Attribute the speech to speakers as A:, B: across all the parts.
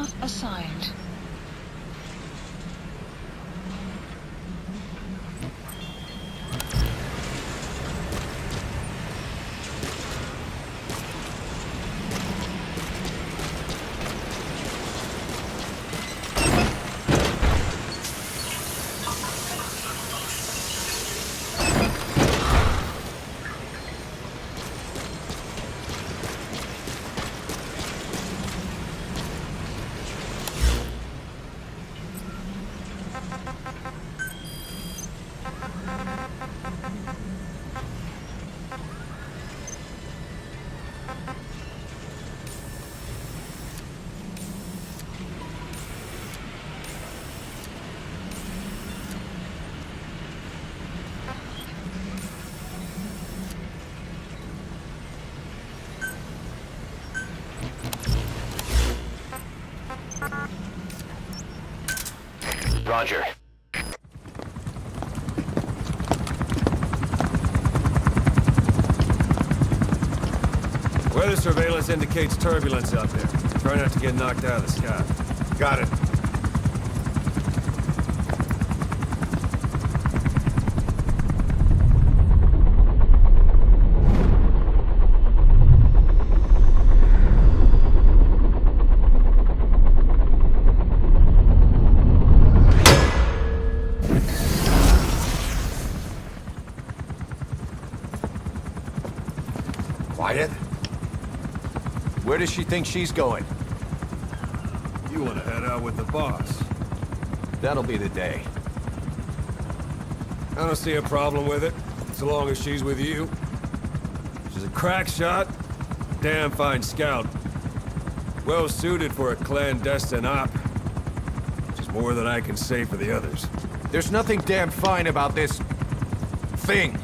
A: Path assigned.
B: Roger.
C: Weather surveillance indicates turbulence out there. Try not to get knocked out of the sky.
D: Got it. Quiet. Where does she think she's going?
C: You want to head out with the boss.
D: That'll be the day.
C: I don't see a problem with it, so long as she's with you. She's a crack shot, damn fine scout. Well suited for a clandestine op. Which is more than I can say for the others.
D: There's nothing damn fine about this... thing.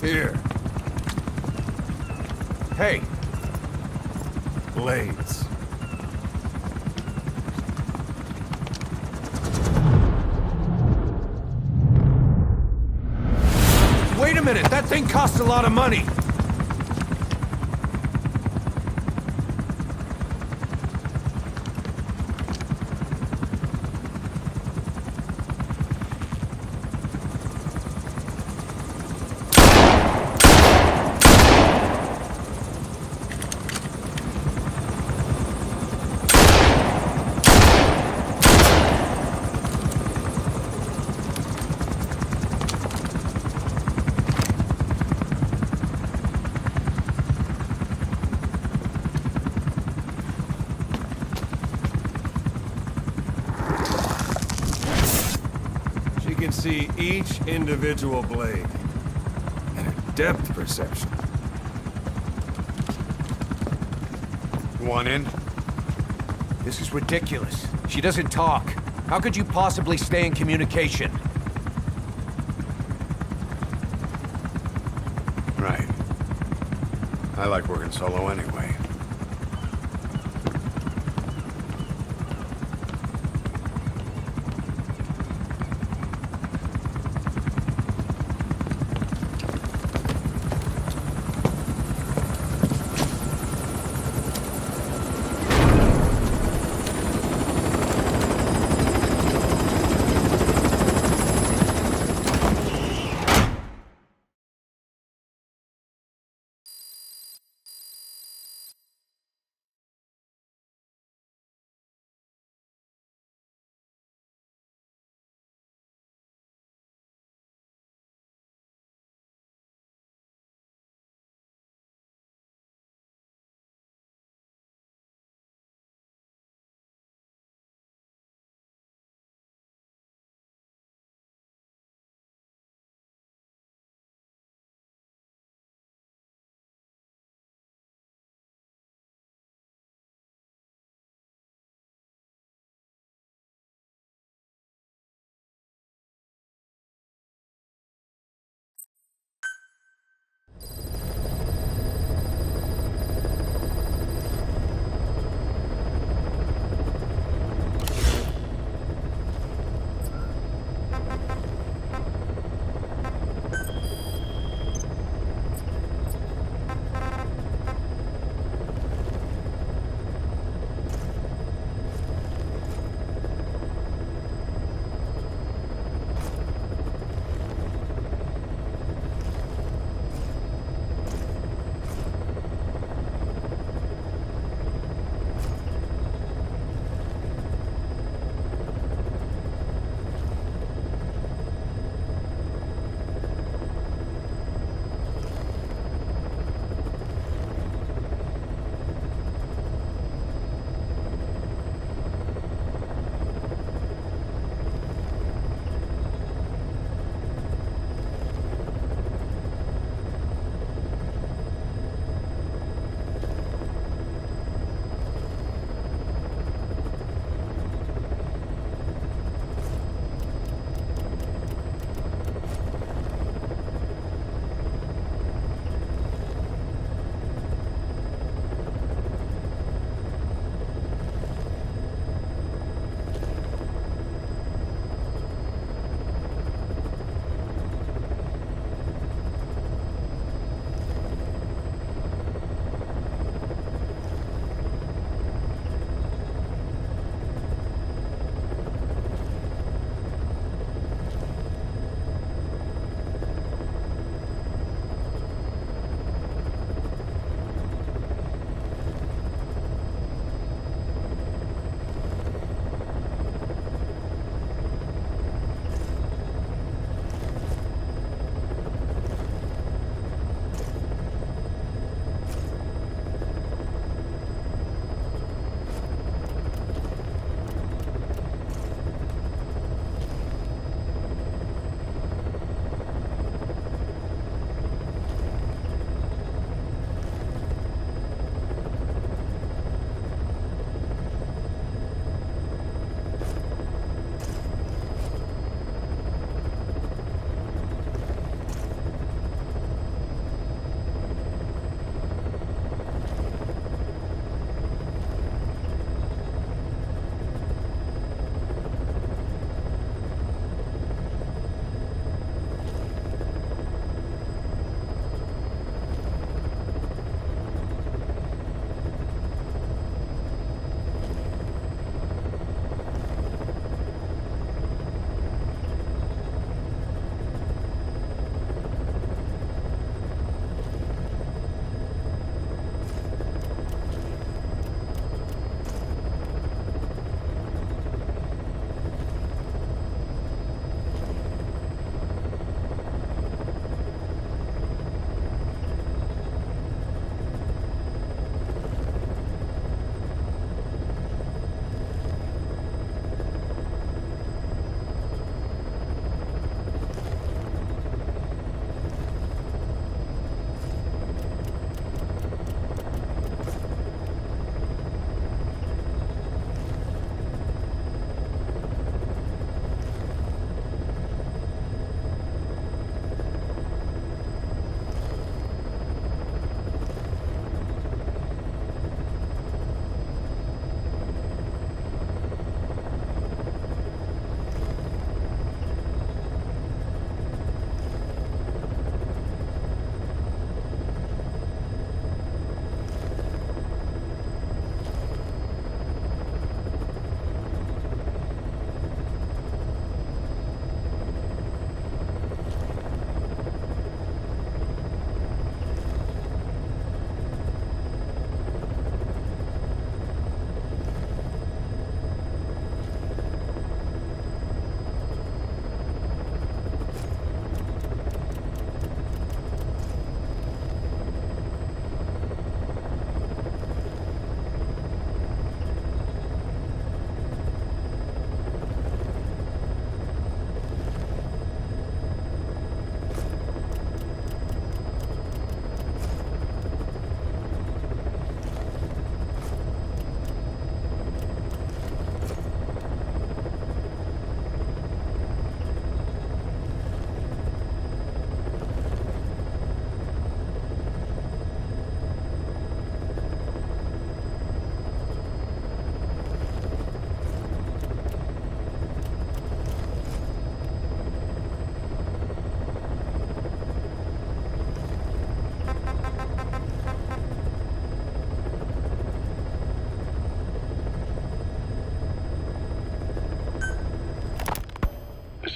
C: Here,
D: Hey,
C: blades.
D: wait a minute! That thing costs a lot of money!
C: She can see each individual blade. And her depth perception.
D: Want in? This is ridiculous. She doesn't talk. How could you possibly stay in communication?
E: Right. I like working solo anyway.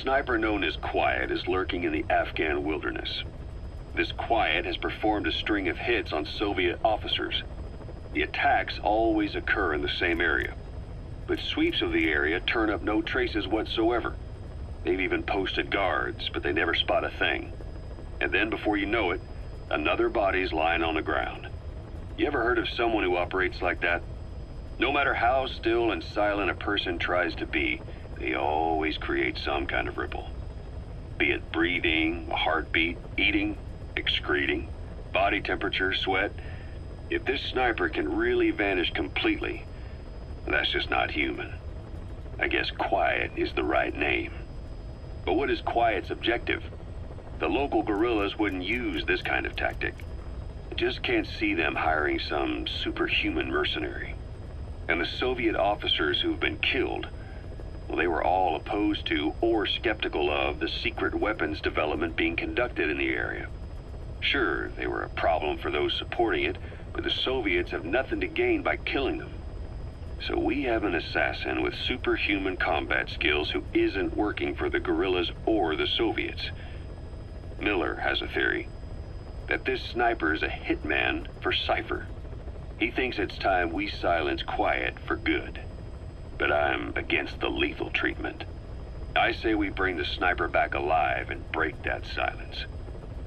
A: sniper known as Quiet is lurking in the Afghan wilderness. This Quiet has performed a string of hits on Soviet officers. The attacks always occur in the same area, but sweeps of the area turn up no traces whatsoever. They've even posted guards, but they never spot a thing. And then before you know it, another body's lying on the ground. You ever heard of someone who operates like that? No matter how still and silent a person tries to be, they always create some kind of ripple. Be it breathing, a heartbeat, eating, excreting, body temperature, sweat. If this sniper can really vanish completely, that's just not human. I guess Quiet is the right name. But what is Quiet's objective? The local guerrillas wouldn't use this kind of tactic. I just can't see them hiring some superhuman mercenary. And the Soviet officers who've been killed, well, they were all opposed to or skeptical of the secret weapons development being conducted in the area. Sure, they were a problem for those supporting it, but the Soviets have nothing to gain by killing them. So we have an assassin with superhuman combat skills who isn't working for the guerrillas or the Soviets. Miller has a theory that this sniper is a hitman for Cypher. He thinks it's time we silence Quiet for good. But I'm against the lethal treatment. I say we bring the sniper back alive and break that silence.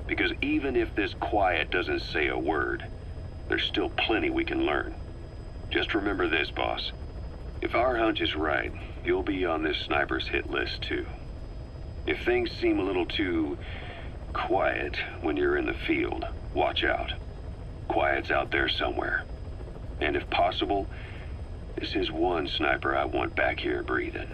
A: Because even if this Quiet doesn't say a word, there's still plenty we can learn. Just remember this, boss. If our hunch is right, you'll be on this sniper's hit list too. If things seem a little too quiet when you're in the field, watch out. Quiet's out there somewhere. And if possible, this is one sniper I want back here breathing.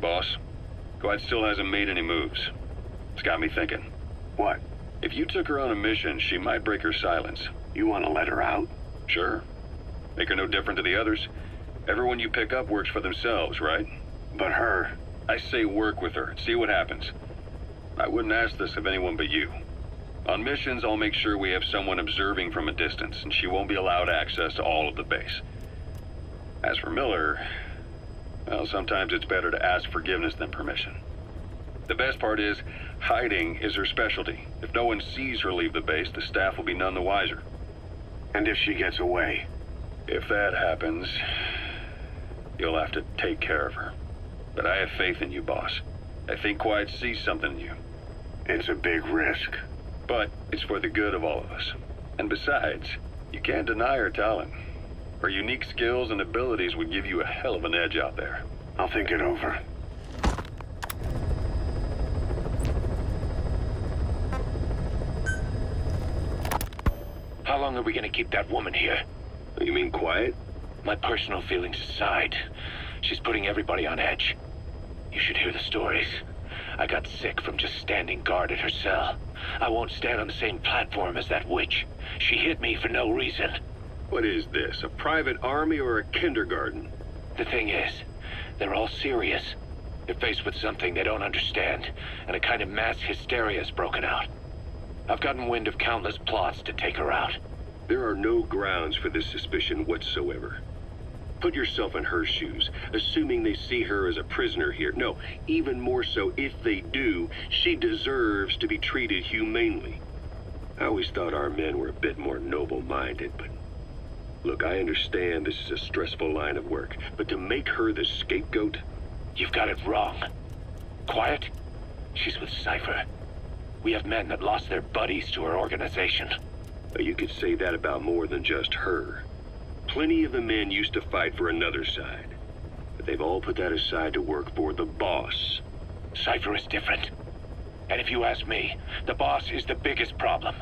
A: Boss, Quiet still hasn't made any moves. It's got me thinking. What? If you took her on a mission, she might break her silence. You want to let her out? Sure. Make her no different to the others. Everyone you pick up works for themselves, right? But her... I say work with her, see what happens. I wouldn't ask this of anyone but you. On missions, I'll make sure we have someone observing from a distance, and she won't be allowed access to all of the base. As for Miller, well, sometimes it's better to ask forgiveness than permission. The best part is, hiding is her specialty. If no one sees her leave the base, the staff will be none the wiser. And if she gets away? If that happens, you'll have to take care of her. But I have faith in you, boss. I think Quiet sees something in you. It's a big risk. But it's for the good of all of us. And besides, you can't deny her talent. Her unique skills and abilities would give you a hell of an edge out there. I'll think it over.
B: How long are we gonna keep that woman here?
A: You mean Quiet?
B: My personal feelings aside, she's putting everybody on edge. You should hear the stories. I got sick from just standing guard at her cell. I won't stand on the same platform as that witch. She hit me for no reason.
A: What is this, a private army or a kindergarten?
B: The thing is, they're all serious. They're faced with something they don't understand, and a kind of mass hysteria has broken out. I've gotten wind of countless plots to take her out.
A: There are no grounds for this suspicion whatsoever. Put yourself in her shoes, assuming they see her as a prisoner here. No, even more so, if they do, she deserves to be treated humanely. I always thought our men were a bit more noble-minded, but... Look, I understand this is a stressful line of work, but to make her the scapegoat...
B: You've got it wrong. Quiet? She's with Cypher. We have men that lost their buddies to her organization.
A: You could say that about more than just her. Plenty of the men used to fight for another side, but they've all put that aside to work for the boss.
B: Cypher is different. And if you ask me, the boss is the biggest problem.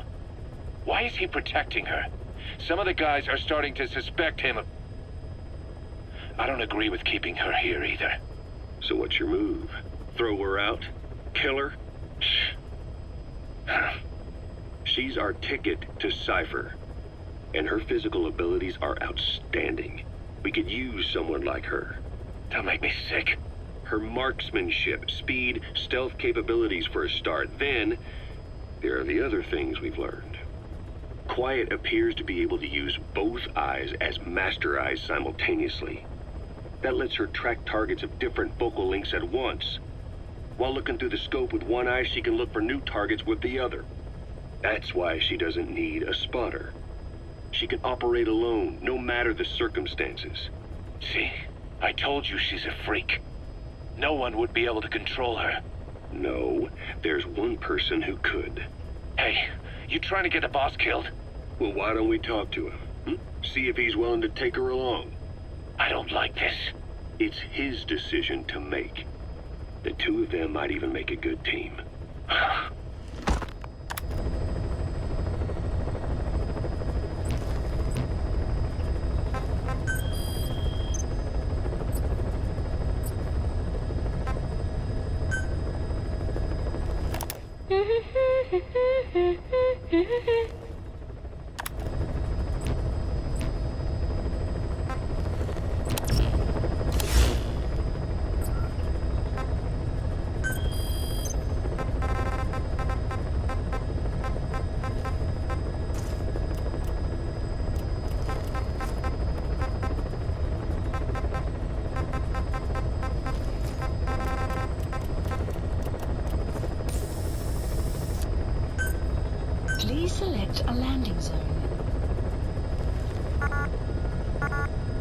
B: Why is he protecting her? Some of the guys are starting to suspect him of... I don't agree with keeping her here either.
A: So what's your move? Throw her out? Kill her? She's our ticket to Cypher, and her physical abilities are outstanding. We could use someone like her.
B: That'll make me sick.
A: Her marksmanship, speed, stealth capabilities for a start. Then, There are the other things we've learned. Quiet appears to be able to use both eyes as master eyes simultaneously. That lets her track targets of different focal lengths at once. While looking through the scope with one eye, she can look for new targets with the other. That's why she doesn't need a spotter. She can operate alone, no matter the circumstances.
B: See, I told you she's a freak. No one would be able to control her.
A: No, there's one person who could.
B: Hey, you trying to get the boss killed?
A: Well, why don't we talk to him? See if he's willing to take her along.
B: I don't like this.
A: It's his decision to make. The two of them might even make a good team.
F: Please select a landing zone.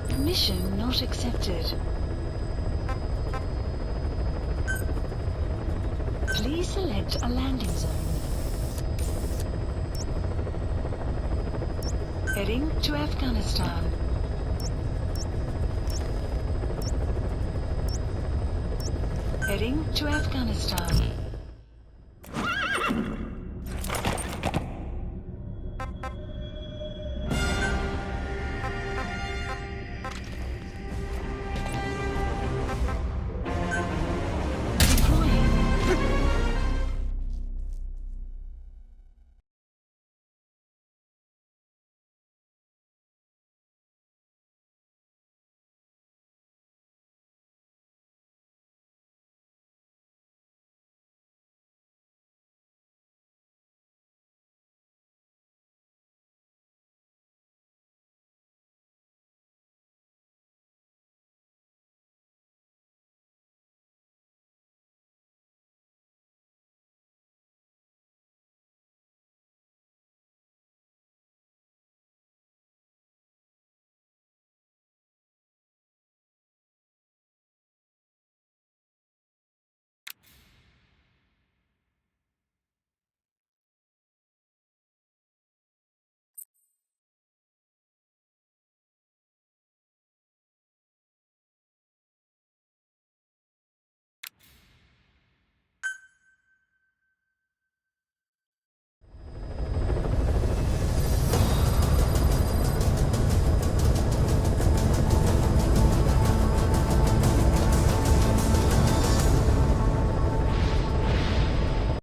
F: Permission not accepted. Please select a landing zone. Heading to Afghanistan. Heading to Afghanistan.